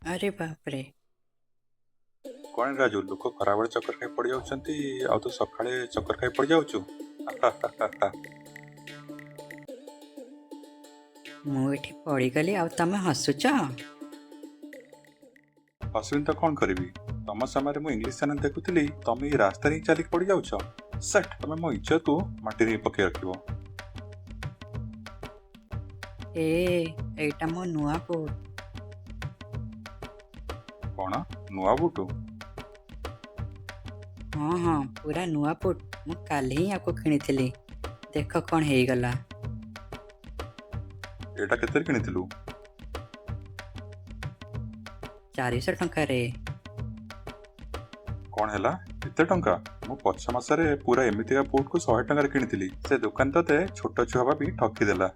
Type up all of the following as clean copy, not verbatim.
अरे बाप रे। କଣ ରାଜୁ ଲୋକ ଖରାବେଳେ ଚକ୍କର ଖାଇ ପଡ଼ିଯାଉଛନ୍ତି ଆଉ ତୁ ସକାଳେ ଚକ୍କର ଖାଇ ପଡ଼ିଯାଉଛୁ। ମୁଁ ଏଠି ପଡ଼ିଗଲି ଆଉ ତମେ ହସୁଛ? ହସିବିନି ତ କଣ କରିବି। ତମ ସମୟରେ ମୁଁ ଇଂଲିଶ ଚ୍ୟାନେଲ ଦେଖୁଥିଲି, ତମେ ଏଇ ରାସ୍ତାରେ ହିଁ ଚାଲିକି ପଡ଼ିଯାଉଛ। ସେଟ୍ ତମେ ମୋ ଇଜ୍ଜତକୁ ମାଟିରେ ହିଁ ପକେଇ ରଖିବ। ଏ ଏଇଟା ମୋ ନୂଆ ବୁଟ୍। କଣ ନୂଆ ବୁଟୁ? ହଁ ହଁ, ପୁରା ନୂଆ ବୁଟ୍। ମୁଁ କାଲି ହିଁ ୟାକୁ କିଣିଥିଲି। ଦେଖ କଣ ହେଇଗଲା। ଏଇଟା କେତେରେ କିଣିଥିଲୁ? 400 ଟଙ୍କାରେ। କଣ ହେଲା ଏତେ ଟଙ୍କା? ମୁଁ ପଛ ମାସରେ ପୁରା ଏମିତିକା ବୁଟକୁ 100 ଟଙ୍କାରେ କିଣିଥିଲି। ସେ ଦୋକାନୀ ତତେ ଛୋଟ ଛୁଆ ଭାବି ଠକିଦେଲା।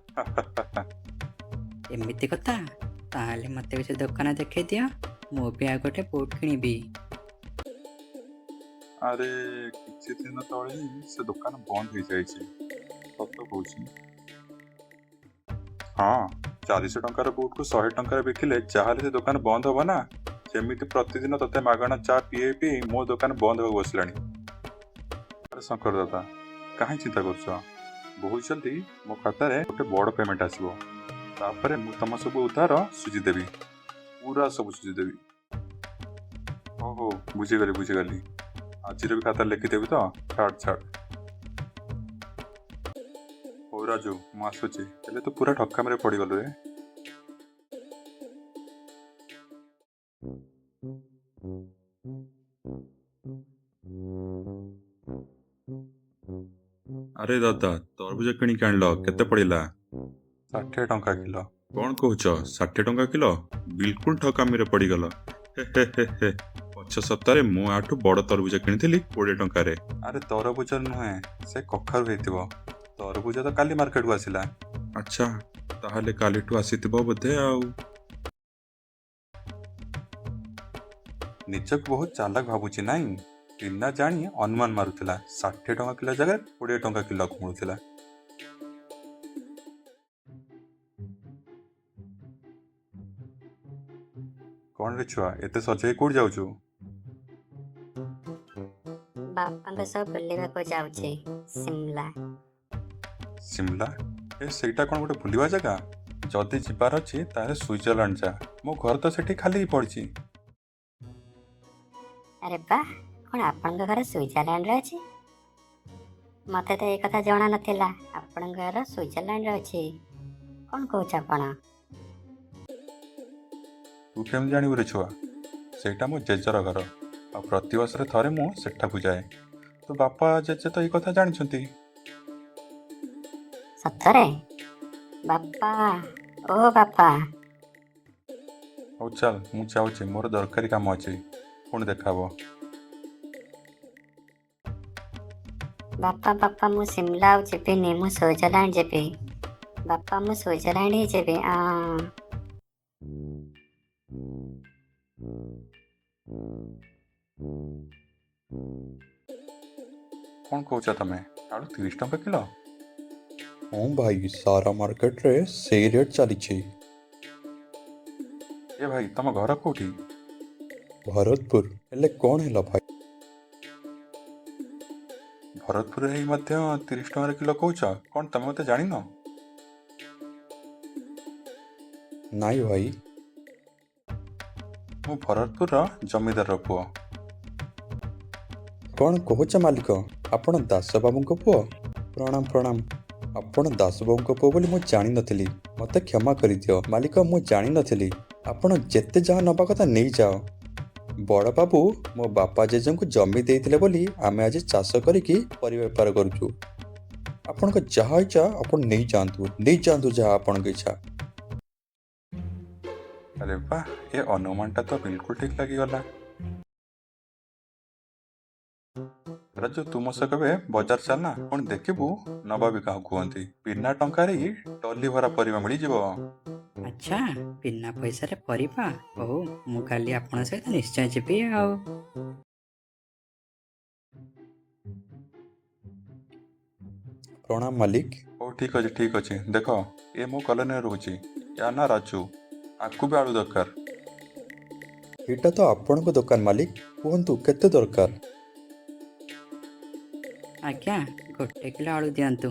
ଏମିତି କଥା? ତାହେଲେ ମୋତେ ବି ସେ ଦୋକାନ ଦେଖେଇ ଦିଅ। ମୁଁ ବି ଆଉ ଗୋଟେ ବୁଟ୍ କିଣିବି। ଆରେ କିଛି ଦିନ ତଳେ ହିଁ ସେ ଦୋକାନ ବନ୍ଦ ହେଇଯାଇଛି। ସତ କହୁଛି। ହଁ, 400 ଟଙ୍କାର ବୁଟକୁ 100 ଟଙ୍କାରେ ବିକିଲେ ଯାହାହେଲେ ସେ ଦୋକାନ ବନ୍ଦ ହବ ନା। ସେମିତି ପ୍ରତିଦିନ ତତେ ମାଗଣା ଚା ପିଇ ପିଇ ମୋ ଦୋକାନ ବନ୍ଦ ହବାକୁ ବସିଲାଣି। ଆରେ ଶଙ୍କର ଦାଦା, କାହିଁ ଚିନ୍ତା କରୁଛ? ବହୁତ ଜଲ୍ଦି ମୋ ଖାତାରେ ଗୋଟେ ବଡ଼ ପେମେଣ୍ଟ ଆସିବ। ତାପରେ ମୁଁ ତମ ସବୁ ଉଧାର ସୁଝିଦେବି। ପୁରା ସବୁ ସୁଝିଦେବି। ହଉ ହଉ, ବୁଝିଗଲି। ଆଜିର ବି ଖାତାରେ ଲେଖିଦେବି ତ? ଛାଡ଼। ହଉ ରାଜୁ, ମୁଁ ଆସୁଛି। ହେଲେ ତୁ ପୁରା ଠକାମିରେ ପଡ଼ିଗଲୁ ରେ। ଆରେ ଦାଦା, ତରଭୁଜ କିଣିକି ଆଣିଲ, କେତେ ପଡ଼ିଲା? 60 ଟଙ୍କା କିଲୋ। କଣ କହୁଛ 60 ଟଙ୍କା କିଲୋ? ବିଲକୁଲ ଠକାମିରେ ପଡ଼ିଗଲ। ହେ। ପଛ ସପ୍ତାହରେ ମୁଁ ଆଠୁ ବଡ଼ ତରଭୁଜ କିଣିଥିଲି 20 ଟଙ୍କାରେ। ଆରେ ତରଭୁଜ ନୁହେଁ, ସେ କଖାରୁ ହେଇଥିବ। ତରଭୁଜ ତ କାଲି ମାର୍କେଟକୁ ଆସିଲା। ଆଚ୍ଛା, ତାହେଲେ କାଲିଠୁ ଆସିଥିବ ବୋଧେ ଆଉ। ନିଜକୁ ବହୁତ ଚାଲାକ ଭାବୁଛି ନାଇଁ? ବିନା ଜାଣି ଅନୁମାନ ମାରୁଥିଲା। 60 ଟଙ୍କା କିଲୋ ଜାଗାରେ 20 ଟଙ୍କା କିଲୋକୁ ମିଳୁଥିଲା। କଣ ରେ ଛୁଆ, ଏତେ ସଜେଇ କୋଉଠି ଯାଉଛୁ? ବାପାଙ୍କ ସହ ବୁଲିବାକୁ ଯାଉଛି ସିମଲା। ସିମଲା? ସେଇଟା କଣ ଗୋଟେ ବୁଲିବା ଜାଗା? ଯଦି ଯିବାର ଅଛି ତାହେଲେ ସୁଇଜରଲ୍ୟାଣ୍ଡ ଯା। ମୋ ଘର ତ ସେଠି ଖାଲି ହେଇ ପଡ଼ିଛି। ଆରେ ବା, କଣ ଆପଣଙ୍କ ଘର ସୁଇଜରଲ୍ୟାଣ୍ଡରେ ଅଛି? ମତେ ତ ଏ କଥା ଜଣା ନଥିଲା। ଆପଣଙ୍କ ଘର ସୁଇଜରଲ୍ୟାଣ୍ଡରେ ଅଛି। କଣ କହୁଛ ଆପଣ? ତୁ କେମିତି ଜାଣିବୁ ରେ ଛୁଆ? ସେଇଟା ମୋ ଜେଜର ଘର। ଆଉ ପ୍ରତିବର୍ଷରେ ଥରେ ମୁଁ ସେଠାକୁ ଯାଏ। ତୋ ବାପା ଜେଜେ ତ ଏଇ କଥା ଜାଣିଛନ୍ତି। ସତରେ? ବାପା, ଓ ବାପା। ହଉ ଚାଲ, ମୁଁ ଯାଉଛି, ମୋର ଦରକାରୀ କାମ ଅଛି। ପୁଣି ଦେଖା ହବ। ବାପା ମୁଁ ସିମଲା ଆଉ ଯିବିନି, ମୁଁ ସୁଇଜରଲ୍ୟାଣ୍ଡ ଯିବି। ବାପା ମୁଁ ସୁଇଜରଲ୍ୟାଣ୍ଡ ହିଁ ଯିବି। କଣ କହୁଛ ତମେ? ଆଳୁ 30 ଟଙ୍କା କିଲୋ? ହଁ ଭାଇ, ସାରା ମାର୍କେଟରେ ସେଇ ରେଟ୍ ଚାଲିଛି। ଏ ଭାଇ, ତମ ଘର କୋଉଠି? ଭରତପୁର। ହେଲେ କଣ ହେଲା ଭାଇ? ଭରତପୁରରେ ହେଇ ମଧ୍ୟ 30 ଟଙ୍କାରେ କିଲୋ କହୁଛ? କଣ ତମେ ମତେ ଜାଣିନ? ନାଇଁ ଭାଇ, ମୁଁ ଭରତପୁରର ଜମିଦାରର ପୁଅ। କଣ କହୁଛ ମାଲିକ? ଆପଣ ଦାସବାବୁଙ୍କ ପୁଅ? ପ୍ରଣାମ। ଆପଣ ଦାସବାବୁଙ୍କ ପୁଅ ବୋଲି ମୁଁ ଜାଣିନଥିଲି। ମୋତେ କ୍ଷମା କରିଦିଅ ମାଲିକ, ମୁଁ ଜାଣିନଥିଲି। ଆପଣ ଯେତେ ଯାହା ନେବା କଥା ନେଇଯାଅ। ବଡ଼ବାବୁ ମୋ ବାପା ଜେଜେଙ୍କୁ ଜମି ଦେଇଥିଲେ ବୋଲି ଆମେ ଆଜି ଚାଷ କରିକି ପରିବା ବେପାର କରୁଛୁ। ଆପଣଙ୍କ ଯାହା ଇଚ୍ଛା ଆପଣ ନେଇଯାଆନ୍ତୁ ଯାହା ଆପଣଙ୍କ ଇଚ୍ଛା। ଆରେ ବାଃ, ଏ ଅନୁମାନଟା ତ ବିଲକୁଲ ଠିକ୍ ଲାଗିଗଲା। ରାଜୁ, ତୁ ମୋ ସହ କେବେ ବଜାର ଚାଲନା, ପୁଣି ଦେଖିବୁ ନବାବି କାହାକୁ କୁହନ୍ତି। ବିନା ଟଙ୍କାରେ ହିଁ ଟଲି ଭରା ପରିବା ମିଳିଯିବ। ଆଚ୍ଛା, ବିନା ପଇସାରେ ପରିବା? ହଉ, ମୁଁ କାଲି ଆପଣଙ୍କ ସହିତ ନିଶ୍ଚୟ ଯିବି ଆଉ। ପ୍ରଣାମ ମାଲିକ। ହଉ ଠିକ୍ ଅଛି। ଦେଖ, ଏ ମୋ କଲୋନୀରେ ରହୁଛି। ୟା ନା ରାଜୁ। ଆକୁ ବି ଆଳୁ ଦରକାର। ଏଇଟା ତ ଆପଣଙ୍କ ଦୋକାନ ମାଲିକ, କୁହନ୍ତୁ କେତେ ଦରକାର? ଆଜ୍ଞା 1 କିଲୋ ଆଳୁ ଦିଅନ୍ତୁ।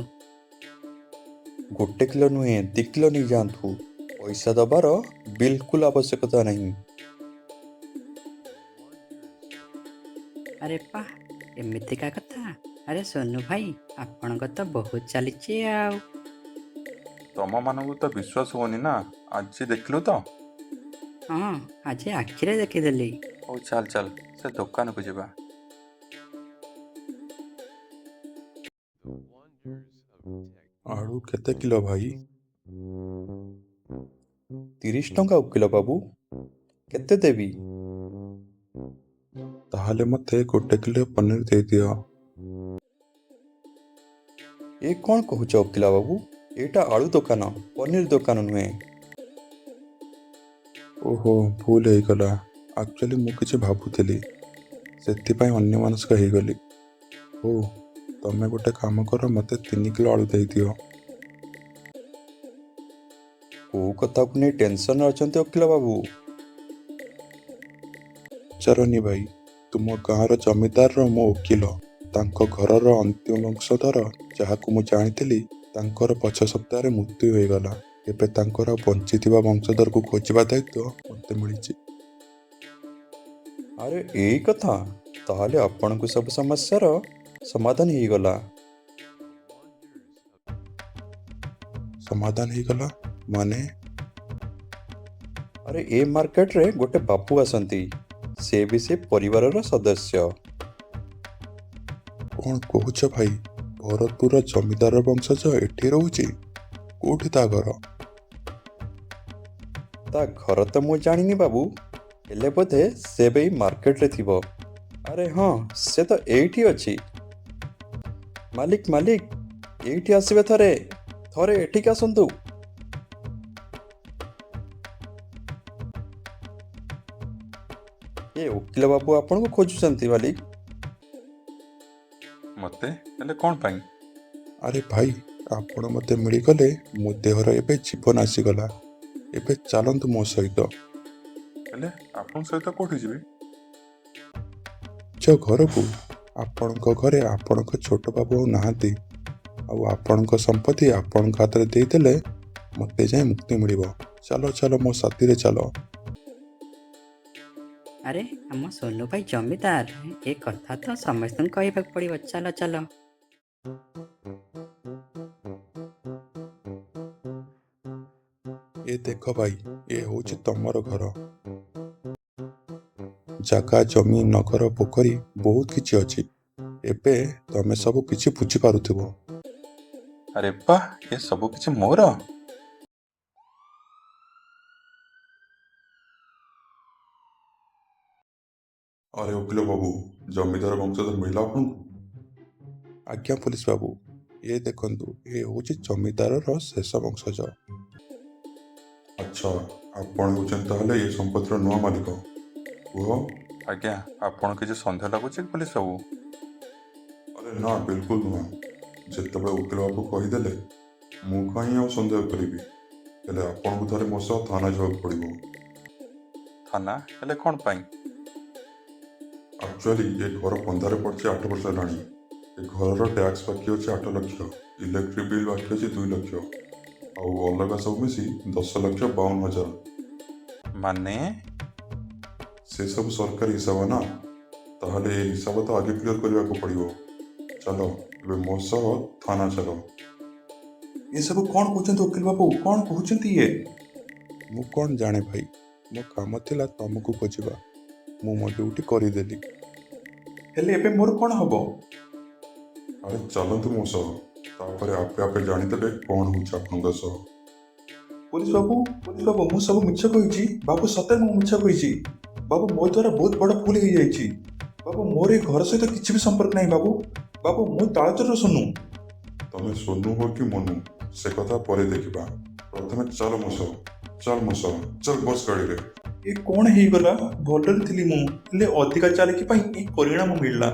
1 କିଲୋ ନୁହେଁ 2 କିଲୋ ନେଇଯାଆନ୍ତୁ। ପଇସା ଦବାର ବିଲକୁଲ ଆବଶ୍ୟକତା ନାହିଁ। ଆରେ ପା ଏମିତିକା କଥା। ଆରେ ସୋନୁ ଭାଇ ଆପଣଙ୍କ ତ ବହୁତ ଚାଲିଛି ଆଉ। ତମମାନଙ୍କୁ ତ ବିଶ୍ୱାସ ହଉନି ନା, ଆଜି ଦେଖିଲୁ ତ। ହଁ ଆଜି ଆଖିରେ ଦେଖିଦେଲି। ହଉ ଚାଲ ଚାଲ ସେ ଦୋକାନକୁ ଯିବା। ଆଳୁ କେତେ କିଲୋ ଭାଇ? 30 ଟଙ୍କା କିଲୋ ବାବୁ। କେତେ ଦେବି? ତାହେଲେ ମୋତେ 1 କିଲୋ ପନିର ଦେଇଦିଅ। ଏ କ'ଣ କହୁଛ ଓକିଲା ବାବୁ? ଏଇଟା ଆଳୁ ଦୋକାନ, ପନିର ଦୋକାନ ନୁହେଁ। ଓହୋ ଭୁଲ ହେଇଗଲା। ଆକ୍ଚୁଆଲି ମୁଁ କିଛି ଭାବୁଥିଲି, ସେଥିପାଇଁ ଅନ୍ୟମନସ୍କ ହେଇଗଲି। ହଉ ତମେ ଗୋଟେ କାମ କର, ମୋତେ 3 କିଲୋ ଆଳୁ ଦେଇଦିଅ। କୋଉ କଥାକୁ ନେଇ ଟେନସନରେ ଅଛନ୍ତି ଓକିଲ ବାବୁ? ପଚାରନି ଭାଇ, ତୁମ ଗାଁର ଜମିଦାରର ମୋ ଓକିଲ, ତାଙ୍କ ଘରର ଅନ୍ତିମ ବଂଶଧର ଯାହାକୁ ମୁଁ ଜାଣିଥିଲି, ତାଙ୍କର ପଛ ସପ୍ତାହରେ ମୃତ୍ୟୁ ହୋଇଗଲା। ଏବେ ତାଙ୍କର ବଞ୍ଚିଥିବା ବଂଶଧରକୁ ଖୋଜିବା ଦାୟିତ୍ୱ ମୋତେ ମିଳିଛି। ଆରେ ଏଇ କଥା, ତାହେଲେ ଆପଣଙ୍କୁ ସବୁ ସମସ୍ୟାର ସମାଧାନ ହେଇଗଲା। ସମାଧାନ ହେଇଗଲା ମାନେ? ଆରେ ଏ ମାର୍କେଟରେ ଗୋଟେ ବାବୁ ଆସନ୍ତି, ସେ ବି ସେ ପରିବାରର ସଦସ୍ୟ। କ'ଣ କହୁଛ ଭାଇ? ଭରତପୁର ଜମିଦାର ବଂଶଜ ଏଠି ରହୁଛି? କୋଉଠି ତା ଘର? ତା ଘର ତ ମୁଁ ଜାଣିନି ବାବୁ, ହେଲେ ବୋଧେ ସେ ବି ଏଇ ମାର୍କେଟରେ ଥିବ। ଆରେ ହଁ ସେ ତ ଏଇଠି ଅଛି। ମାଲିକ ମାଲିକ ଏଇଠି ଆସିବେ, ଥରେ ଥରେ ଏଠିକି ଆସନ୍ତୁ। ଏ ଓକିଲ ବାବୁ ଆପଣଙ୍କୁ ଖୋଜୁଛନ୍ତି ମାଲିକ। ମୋତେ ହେଲେ କ'ଣ ପାଇଁ? ଆରେ ଭାଇ, ଆପଣ ମୋତେ ମିଳିଗଲେ ମୋ ଦେହର ଏବେ ଜୀବନ ଆସିଗଲା। ଏବେ ଚାଲନ୍ତୁ ମୋ ସହିତ। ହେଲେ ଆପଣଙ୍କ ସହିତ କୋଉଠି ଯିବି? ନିଜ ଘରକୁ। ଆପଣଙ୍କ ଘରେ ଆପଣଙ୍କ ଛୋଟ ବାବୁ ଆଉ ନାହାନ୍ତି, ଆଉ ଆପଣଙ୍କ ସମ୍ପତ୍ତି ଆପଣଙ୍କ ହାତରେ ଦେଇଦେଲେ ମୋତେ ଯାଇ ମୁକ୍ତି ମିଳିବ। ଚାଲ ଚାଲ ମୋ ସାଥିରେ ଚାଲ। ଆରେ ଆମ ସୋନୁ ଭାଇ ଜମିଦାର, ଏ କଥା ତ ସମସ୍ତଙ୍କୁ କହିବାକୁ ପଡ଼ିବ। ଚାଲ ଚାଲ। ଏ ଦେଖ ଭାଇ, ଏ ହେଉଛି ତମର ଘର। ଜାଗା ଜମି ନଗର ପୋଖରୀ ବହୁତ କିଛି ଅଛି। ଏବେ ତମେ ସବୁ କିଛି ବୁଝିପାରୁଥିବ। ଆରେ ବାଃ, ଏ ସବୁ କିଛି ମୋର। ଆରେ ଓକିଲ ବାବୁ, ଜମିଦାର ବଂଶଧର ମିଳିଲା ଆପଣଙ୍କୁ? ଆଜ୍ଞା ପୋଲିସ ବାବୁ, ଏ ଦେଖନ୍ତୁ, ଏ ହେଉଛି ଜମିଦାରର ଶେଷ ବଂଶଜ। ଆଚ୍ଛା, ଆପଣ ହେଉଛନ୍ତି ତାହେଲେ ଏ ସମ୍ପତ୍ତିର ନୂଆ ମାଲିକ, କୁହ। ଆଜ୍ଞା ଆପଣ କିଛି ସନ୍ଦେହ ଲାଗୁଛି କି ପୋଲିସ ବାବୁ? ଆରେ ନା, ବିଲକୁଲ ନୁହଁ। ଯେତେବେଳେ ଓକିଲ ବାବୁ କହିଦେଲେ, ମୁଁ କାହିଁ ଆଉ ସନ୍ଦେହ କରିବି। ହେଲେ ଆପଣଙ୍କୁ ଥରେ ମୋ ସହ ଥାନା ଯିବାକୁ ପଡ଼ିବ। ଥାନା? ହେଲେ କ'ଣ ପାଇଁ? ଆକ୍ଚୁଆଲି ଏ ଘର ପନ୍ଦାରେ ପଡ଼ିଛି 8 ବର୍ଷ ହେଲାଣି। ଏ ଘରର ଟ୍ୟାକ୍ସ ବାକି ଅଛି 8 ଲକ୍ଷ, ଇଲେକ୍ଟ୍ରିକ୍ ବିଲ୍ ବାକି ଅଛି 2 ଲକ୍ଷ, ଆଉ ଅଲଗା ସବୁ ମିଶି 10,52,000। ମାନେ? ସେସବୁ ସରକାରୀ ହିସାବ ନା, ତାହେଲେ ଏ ହିସାବ ତ ଆଗେ କ୍ଲିୟର କରିବାକୁ ପଡ଼ିବ। ଚାଲ ଏବେ ମୋ ସହ ଥାନା ଚାଲ। ଏସବୁ କ'ଣ କହୁଛନ୍ତି ଓକିଲ ବାବୁ? କ'ଣ କହୁଛନ୍ତି ଇଏ? ମୁଁ କ'ଣ ଜାଣେ ଭାଇ, ମୋ କାମ ଥିଲା ତମକୁ ଖୋଜିବା, ମୁଁ ମୋ ଡ୍ୟୁଟି କରିଦେଲି। ହେଲେ ଏବେ ମୋର କ'ଣ ହବ? ଆରେ ଚାଲନ୍ତୁ ମୋ ସହ, ତାପରେ ଆପେ ଆପେ ଜାଣିଦେବେ କ'ଣ ହେଉଛି ଆପଣଙ୍କ ସହ। ପୋଲିସ ବାବୁ, ମୁଁ ସବୁ ମିଛ କହିଛି ବାବୁ, ସତରେ ମୁଁ ମିଛ କହିଛି ବାବୁ। ମୋ ଦ୍ୱାରା ବହୁତ ବଡ଼ ଭୁଲ ହେଇଯାଇଛି ବାବୁ। ମୋର ଏ ଘର ସହିତ କିଛି ବି ସମ୍ପର୍କ ନାହିଁ ବାବୁ। ବାବୁ ମୁଁ ତାଳଚେରର ସୋନୁ। ତମେ ସୋନୁ ହଉ କି ମନୁ, ସେ କଥା ପରେ ଦେଖିବା। ପ୍ରଥମେ ଚାଲ ମୋ ସହ, ଚାଲ ବସ୍ ଗାଡ଼ିରେ। ଏ କ'ଣ ହେଇଗଲା? ଭଲରେ ଥିଲି ମୁଁ, ହେଲେ ଅଧିକା ଚାଲିକି ପାଇଁ ଏଇ ପରିଣାମ ମିଳିଲା।